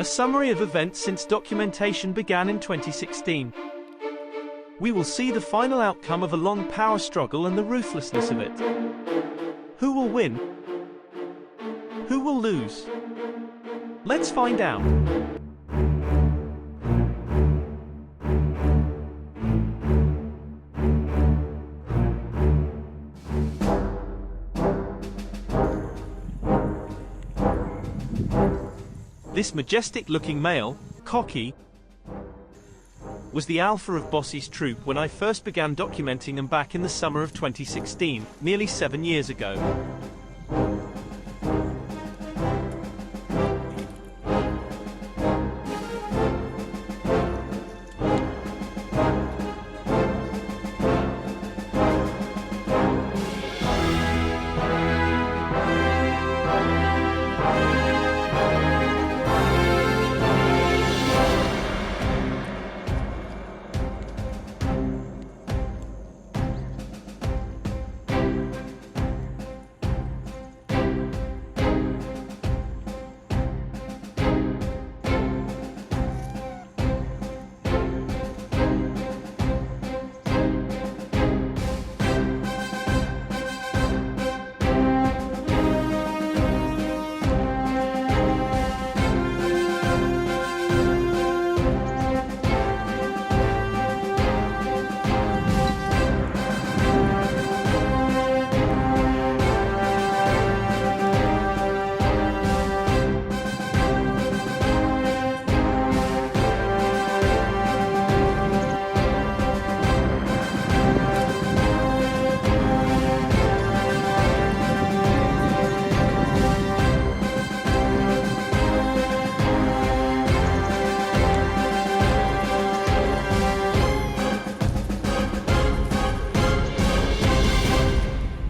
A summary of events since documentation began in 2016. We will see the final outcome of a long power struggle and the ruthlessness of it. Who will win? Who will lose? Let's find out. This majestic-looking male, Cocky, was the alpha of Bossy's troop when I first began documenting them back in the summer of 2016, nearly 7 years ago.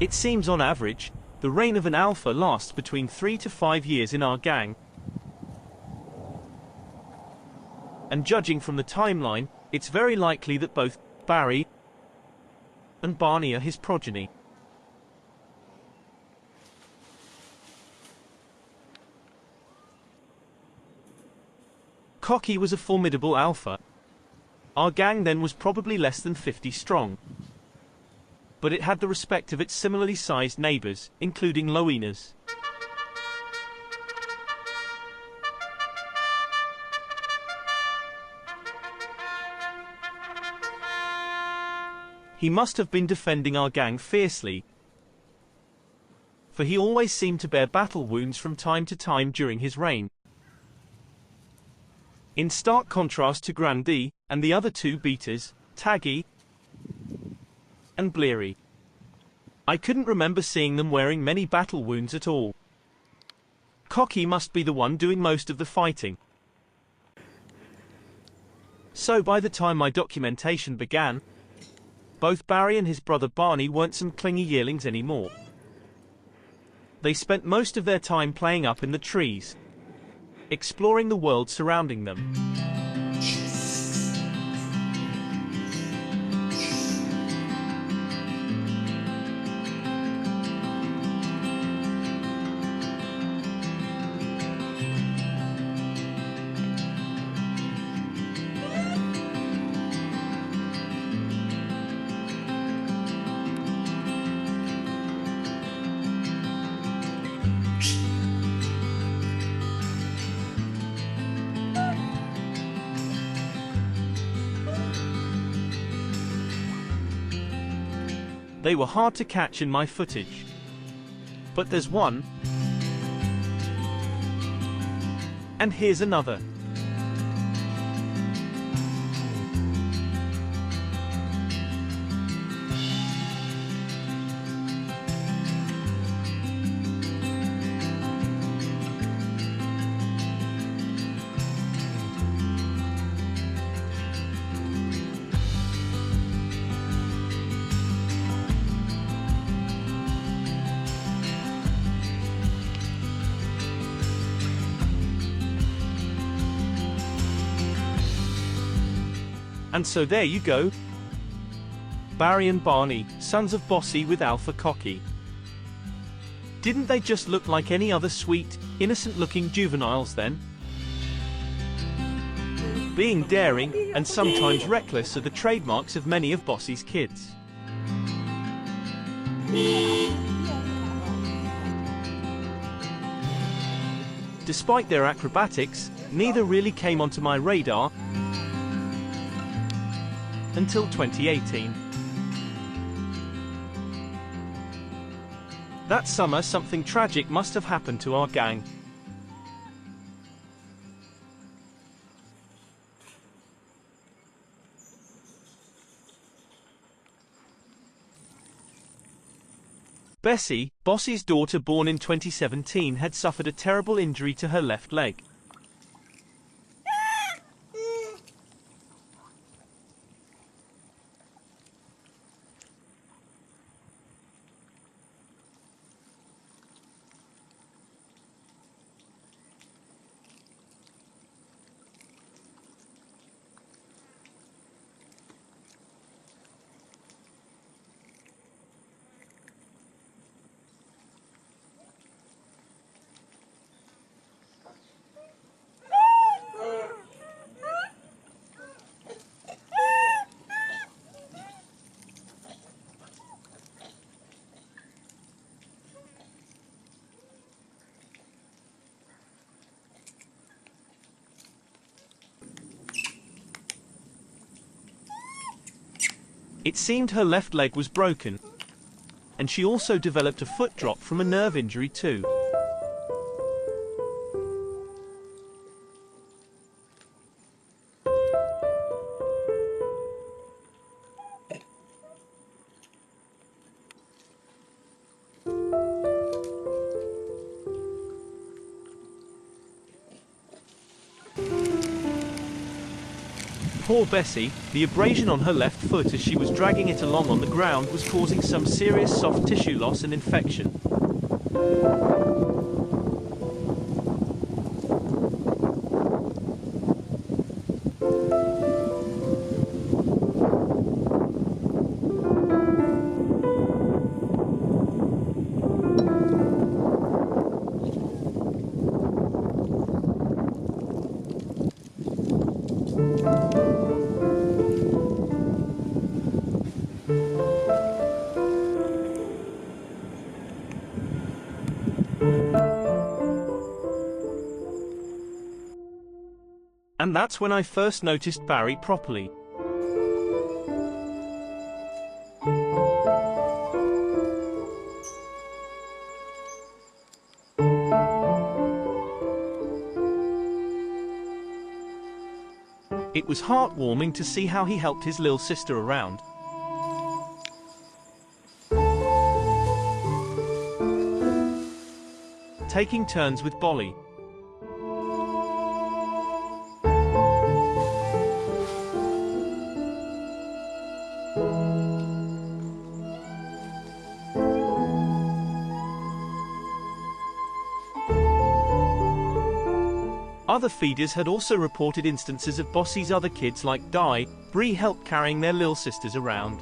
It seems on average, the reign of an alpha lasts between 3 to 5 years in our gang. And judging from the timeline, it's very likely that both Barry and Barney are his progeny. Cocky was a formidable alpha. Our gang then was probably less than 50 strong. But it had the respect of its similarly sized neighbors, including Lowena's. He must have been defending our gang fiercely, for he always seemed to bear battle wounds from time to time during his reign. In stark contrast to Grandee and the other two beaters, Taggy and Bleary. I couldn't remember seeing them wearing many battle wounds at all. Cocky must be the one doing most of the fighting. So by the time my documentation began, both Barry and his brother Barney weren't some clingy yearlings anymore. They spent most of their time playing up in the trees, exploring the world surrounding them. They were hard to catch in my footage. But there's one. And here's another. And so there you go. Barry and Barney, sons of Bossy with Alpha Cocky. Didn't they just look like any other sweet, innocent-looking juveniles then? Being daring and sometimes reckless are the trademarks of many of Bossy's kids. Despite their acrobatics, neither really came onto my radar until 2018. That summer, something tragic must have happened to our gang. Bessie, Bossy's daughter born in 2017, had suffered a terrible injury to her left leg. It seemed her left leg was broken, and she also developed a foot drop from a nerve injury too. Poor Bessie, the abrasion on her left foot as she was dragging it along on the ground was causing some serious soft tissue loss and infection. And that's when I first noticed Barry properly. It was heartwarming to see how he helped his little sister around. Taking turns with Bolly. Other feeders had also reported instances of Bossy's other kids like Di, Bree helped carrying their little sisters around.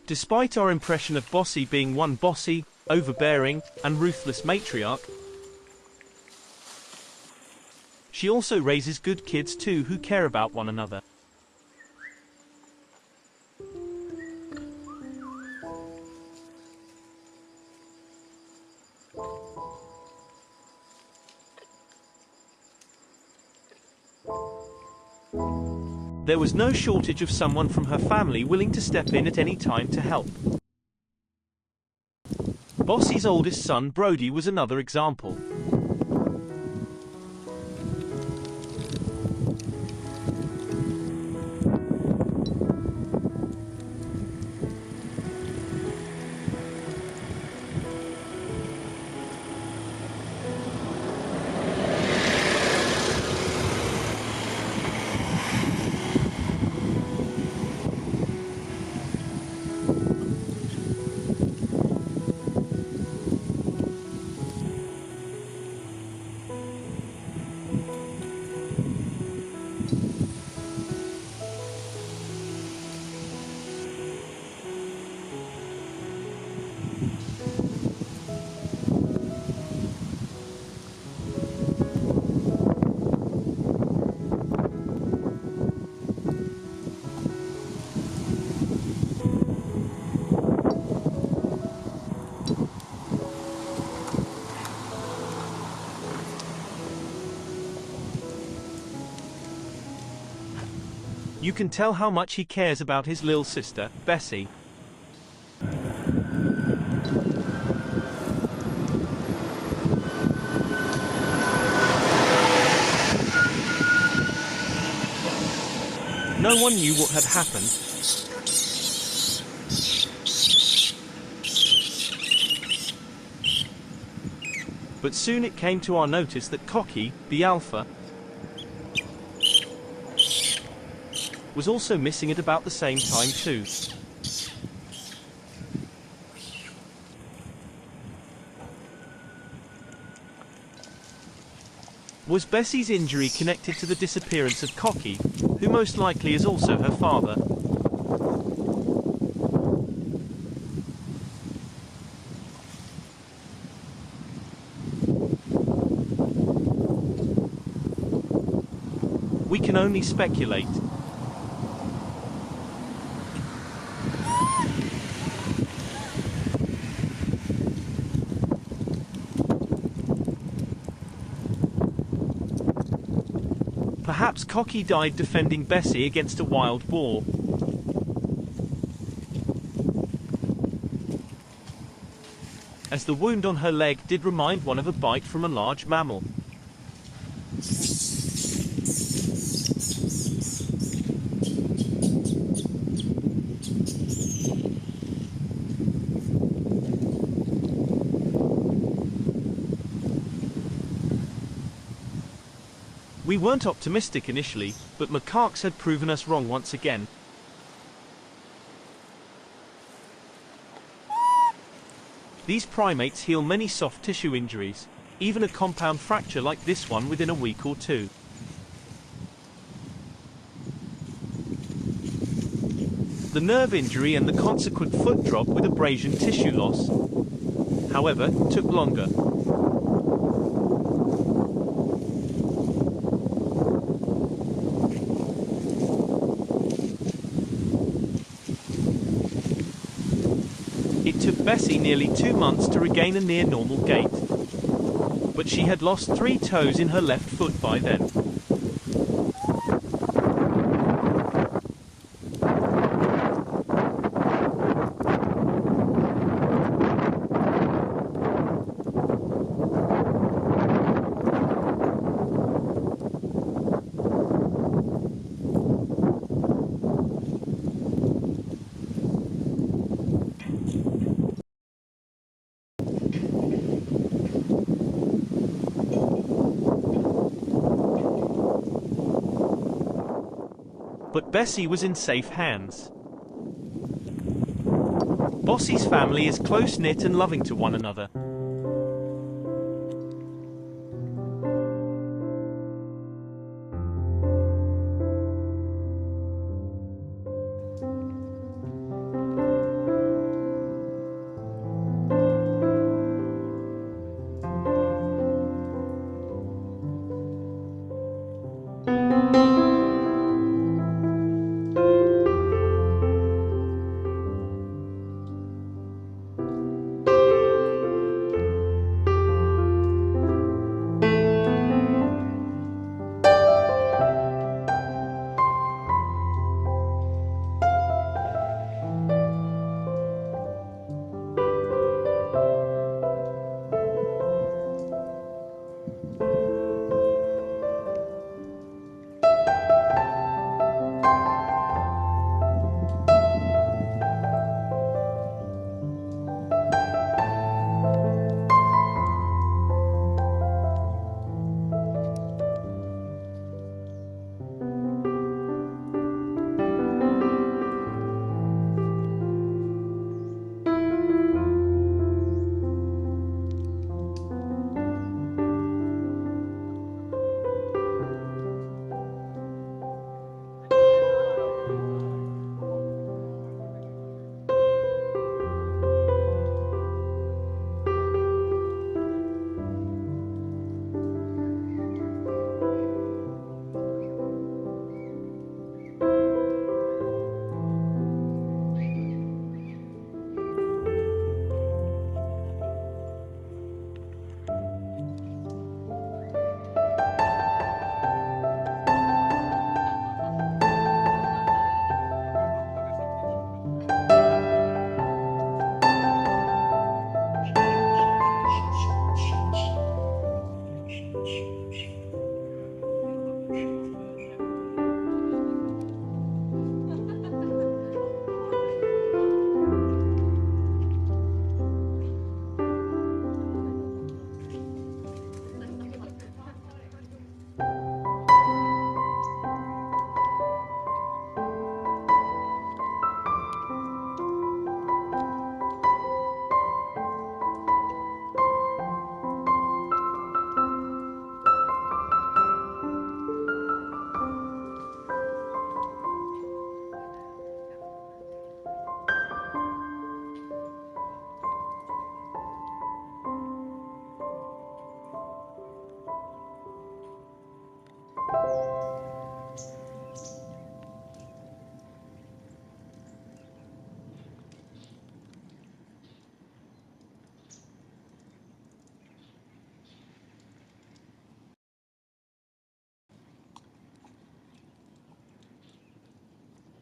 Despite our impression of Bossy being one bossy, overbearing, and ruthless matriarch, she also raises good kids too who care about one another. There was no shortage of someone from her family willing to step in at any time to help. Bossy's oldest son, Brody, was another example. You can tell how much he cares about his little sister, Bessie. No one knew what had happened. But soon it came to our notice that Cocky, the alpha, was also missing at about the same time too. Was Bessie's injury connected to the disappearance of Cocky, who most likely is also her father? We can only speculate. Perhaps Cocky died defending Bessie against a wild boar. As the wound on her leg did remind one of a bite from a large mammal. We weren't optimistic initially, but macaques had proven us wrong once again. These primates heal many soft tissue injuries, even a compound fracture like this one within a week or two. The nerve injury and the consequent foot drop with abrasion tissue loss, however, took longer. It took Bessie nearly 2 months to regain a near normal gait. But she had lost 3 toes in her left foot by then. But Bessie was in safe hands. Bossie's family is close-knit and loving to one another.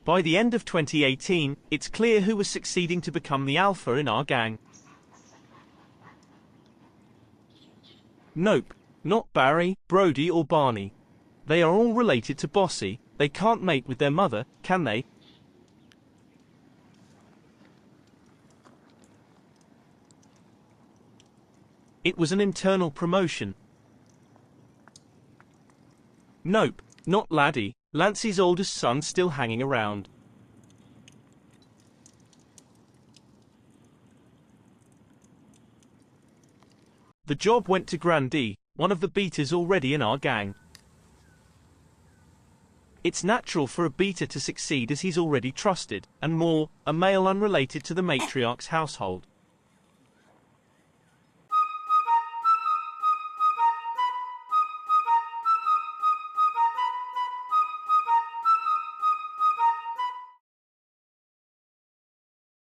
By the end of 2018, it's clear who was succeeding to become the alpha in our gang. Nope, not Barry, Brody or Barney. They are all related to Bossy. They can't mate with their mother, can they? It was an internal promotion. Nope, not Laddie, Lancey's oldest son still hanging around. The job went to Grandee, one of the beaters already in our gang. It's natural for a beater to succeed as he's already trusted, and more, a male unrelated to the matriarch's household.